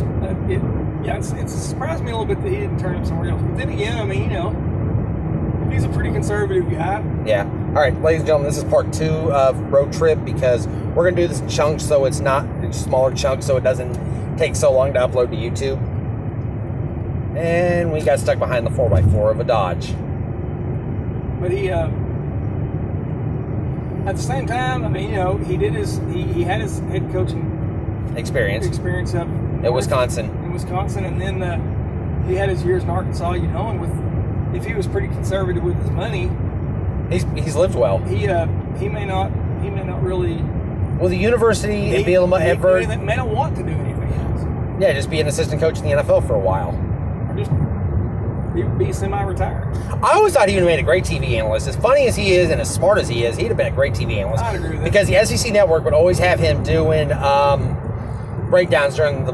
It surprised me a little bit that he didn't turn up somewhere else. But then again, I mean, he's a pretty conservative guy. Yeah. All right, ladies and gentlemen, this is part 2 of Road Trip because we're going to do this in chunks so it's not smaller chunks so it doesn't take so long to upload to YouTube. And we got stuck behind the 4x4 of a Dodge. But he, at the same time, I mean, he had his head coaching experience up in Wisconsin. And then he had his years in Arkansas, and if he was pretty conservative with his money, he's lived well. He may not really. Well, the university in Bielema ever may not want to do anything else. Yeah, just be an assistant coach in the NFL for a while. Or just be semi-retired. I always thought he would have made a great TV analyst. As funny as he is and as smart as he is, he'd have been a great TV analyst. I'd agree with that. Because the SEC Network would always have him doing breakdowns during the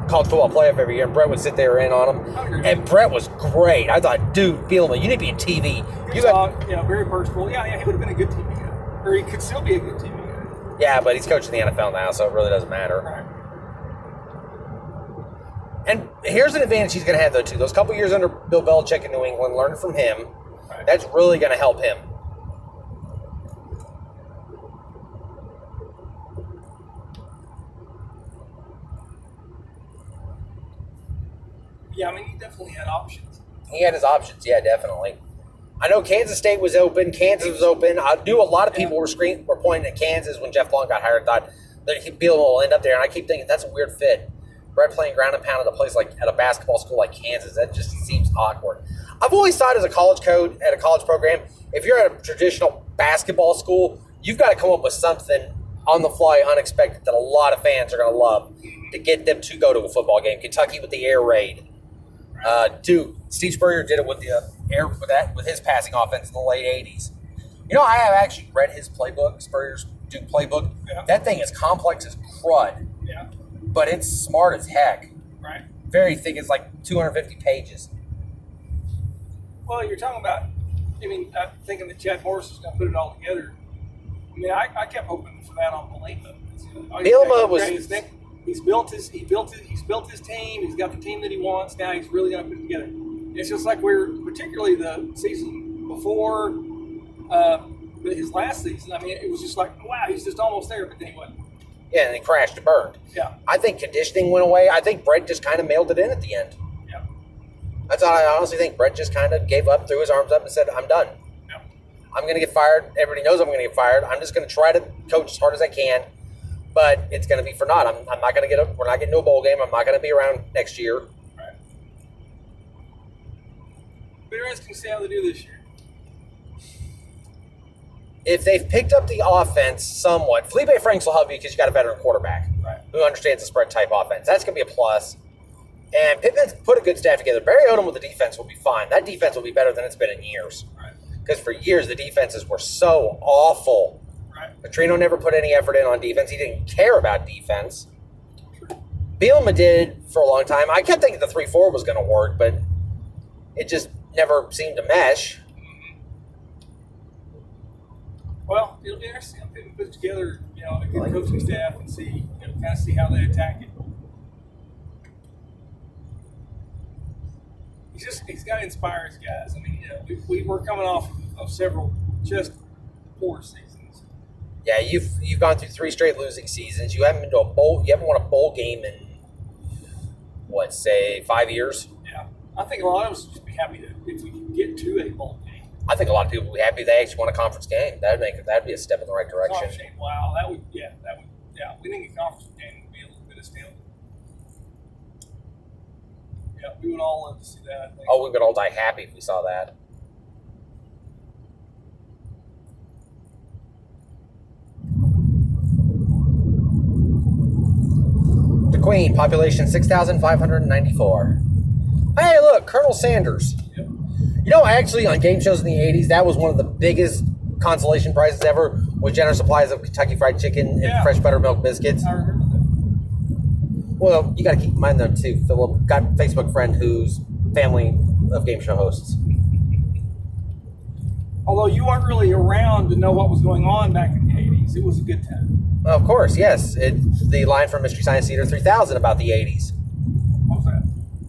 college football playoff every year, and Brett would sit there in on them. And Brett was great. I thought, dude, Bielema, you need to be in TV. Very personal. Yeah, he would have been a good TV guy. Or he could still be a good TV guy. Yeah, but he's coaching the NFL now, so it really doesn't matter. Right. And here's an advantage he's going to have, though, too. Those couple years under Bill Belichick in New England, learning from him, right. That's really going to help him. Yeah, I mean, he definitely had options. He had his options, yeah, definitely. I know Kansas State was open. Kansas was open. I knew a lot of people were pointing at Kansas when Jeff Long got hired. Thought that Bielema will end up there, and I keep thinking that's a weird fit. Brett playing ground and pound at a place like at a basketball school like Kansas, that just seems awkward. I've always thought as a college coach at a college program, if you're at a traditional basketball school, you've got to come up with something on the fly, unexpected that a lot of fans are going to love to get them to go to a football game. Kentucky with the air raid. Duke, Steve Spurrier did it with the with his passing offense in the late 80s. I have actually read his playbook, Spurrier's Duke playbook. Yeah. That thing is complex as crud. Yeah. But it's smart as heck. Right. Very thick. It's like 250 pages. Well, you're talking about, I'm thinking that Chad Morris is going to put it all together. I kept hoping for that on Bielema. Bielema was... He's built his team. He's got the team that he wants. Now he's really going to put it together. It's just like particularly the season before his last season. It was just like, wow, he's just almost there, but then he wasn't. Yeah, and he crashed and burned. Yeah. I think conditioning went away. I think Brett just kind of mailed it in at the end. Yeah. I honestly think Brett just kind of gave up, threw his arms up, and said, I'm done. Yeah. I'm going to get fired. Everybody knows I'm going to get fired. I'm just going to try to coach as hard as I can. But it's going to be for naught. I'm not going to we're not getting to a bowl game. I'm not going to be around next year. Right. Be interesting to see how they do this year. If they've picked up the offense somewhat, Felipe Franks will help you because you got a veteran quarterback who understands the spread type offense. That's going to be a plus. And Pittman's put a good staff together. Barry Odom with the defense will be fine. That defense will be better than it's been in years. Right. Because for years the defenses were so awful. Right. Petrino never put any effort in on defense. He didn't care about defense. Bielema did for a long time. I kept thinking the 3-4 was going to work, but it just never seemed to mesh. Well, it'll be interesting to put together, a good coaching staff and see, kind of see how they attack it. He's got to inspire his guys. We're coming off of several just poor seasons. Yeah, you've gone through 3 straight losing seasons. You haven't been to a bowl. You haven't won a bowl game in 5 years. Yeah, I think a lot of us would just be happy if we could get to a bowl game. I think a lot of people would be happy they actually won a conference game. That'd be a step in the right direction. Wow, that would. Winning a conference game would be a little bit astounding. Yeah, we would all love to see that. I think. Oh, we would all die happy if we saw that. Queen, population 6,594. Hey, look, Colonel Sanders. Yep. Actually, on game shows in the 80s, that was one of the biggest consolation prizes ever, with generous supplies of Kentucky Fried Chicken and fresh buttermilk biscuits. I remember that. Well, you got to keep in mind, though, too, Philip, got a Facebook friend who's family of game show hosts. Although you weren't really around to know what was going on back in the 80s, it was a good time. Of course, yes. It's the line from Mystery Science Theater 3000 about the 80s. What was that?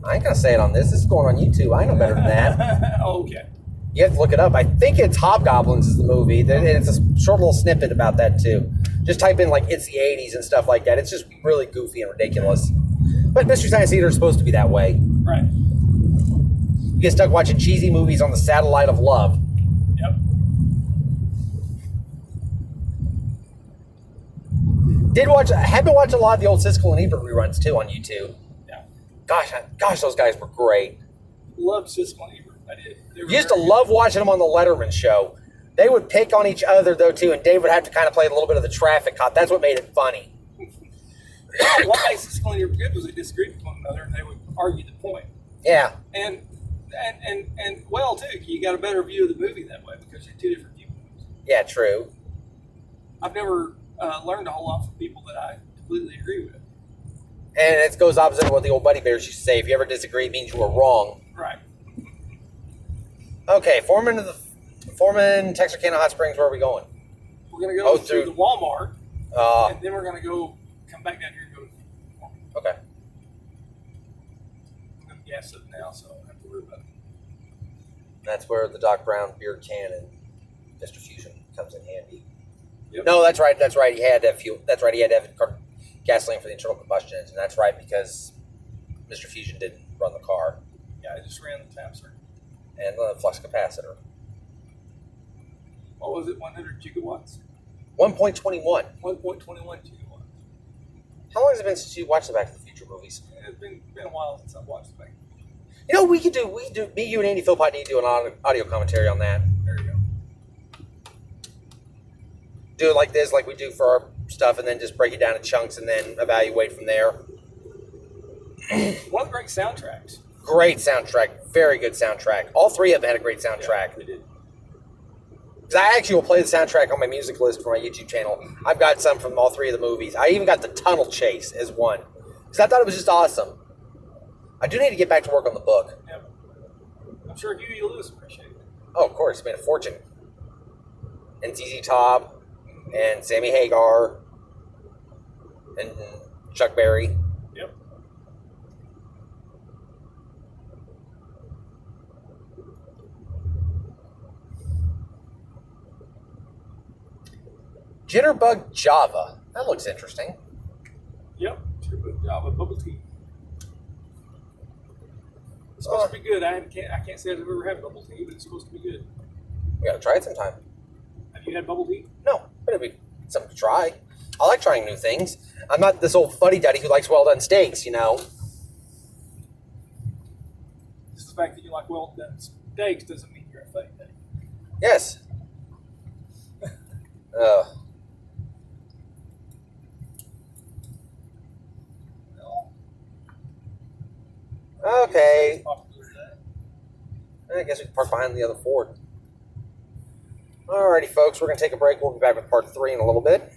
I ain't going to say it on this. This is going on YouTube. I know better than that. Okay. You have to look it up. I think it's Hobgoblins is the movie. And it's a short little snippet about that, too. Just type in, like, it's the 80s and stuff like that. It's just really goofy and ridiculous. But Mystery Science Theater is supposed to be that way. Right. You get stuck watching cheesy movies on the satellite of love. Yep. I had to watch a lot of the old Siskel and Ebert reruns, too, on YouTube. Yeah. Gosh, those guys were great. Loved Siskel and Ebert. I did. Used to love watching them on the Letterman show. They would pick on each other, though, too, and Dave would have to kind of play a little bit of the traffic cop. That's what made it funny. What makes Siskel and Ebert good was they disagreed with one another and they would argue the point. Yeah. And well, too, you got a better view of the movie that way because you have two different viewpoints. Yeah, true. I've never learned a whole lot from people that I completely agree with. And it goes opposite of what the old Buddy Bears used to say. If you ever disagree, it means you were wrong. Right. Okay, Foreman, Texarkana Hot Springs, where are we going? We're going to go through the Walmart, and then we're going to come back down here and go to Foreman. Okay. I'm going to gas it now, so I don't have to worry about it. That's where the Doc Brown beer can and Mr. Fusion comes in handy. Yep. No, that's right. He had to have fuel. That's right. He had to have gasoline for the internal combustion engine. That's right, because Mr. Fusion didn't run the car. Yeah, I just ran the tap circuit. And the flux capacitor. What was it? 100 gigawatts? 1.21. 1.21 gigawatts. How long has it been since you watched the Back to the Future movies? It's been a while since I've watched the Back. You know, we do. Me, you, and Andy Philpott need to do an audio commentary on that. There you go. Do it like this, like we do for our stuff, and then just break it down in chunks and then evaluate from there. One of the great soundtracks. Great soundtrack. Very good soundtrack. All three of them had a great soundtrack. Yeah, they did. Because I actually will play the soundtrack on my music list for my YouTube channel. I've got some from all three of the movies. I even got the Tunnel Chase as one. Because I thought it was just awesome. I do need to get back to work on the book. Yeah. I'm sure Huey Lewis appreciated it. Oh, of course. He made a fortune. And ZZ Top. And Sammy Hagar. And Chuck Berry. Yep. Jitterbug Java. That looks interesting. Yep. Jitterbug Java bubble tea. It's supposed to be good. I can't say I've ever had bubble tea, but it's supposed to be good. We gotta try it sometime. Have you had bubble tea? No, but it'd be something to try. I like trying new things. I'm not this old fuddy-duddy who likes well-done steaks, you know. Just the fact that you like well-done steaks doesn't mean you're a fake day. Yes. Okay. I guess we can park behind the other Ford. Alrighty, folks. We're going to take a break. We'll be back with part 3 in a little bit.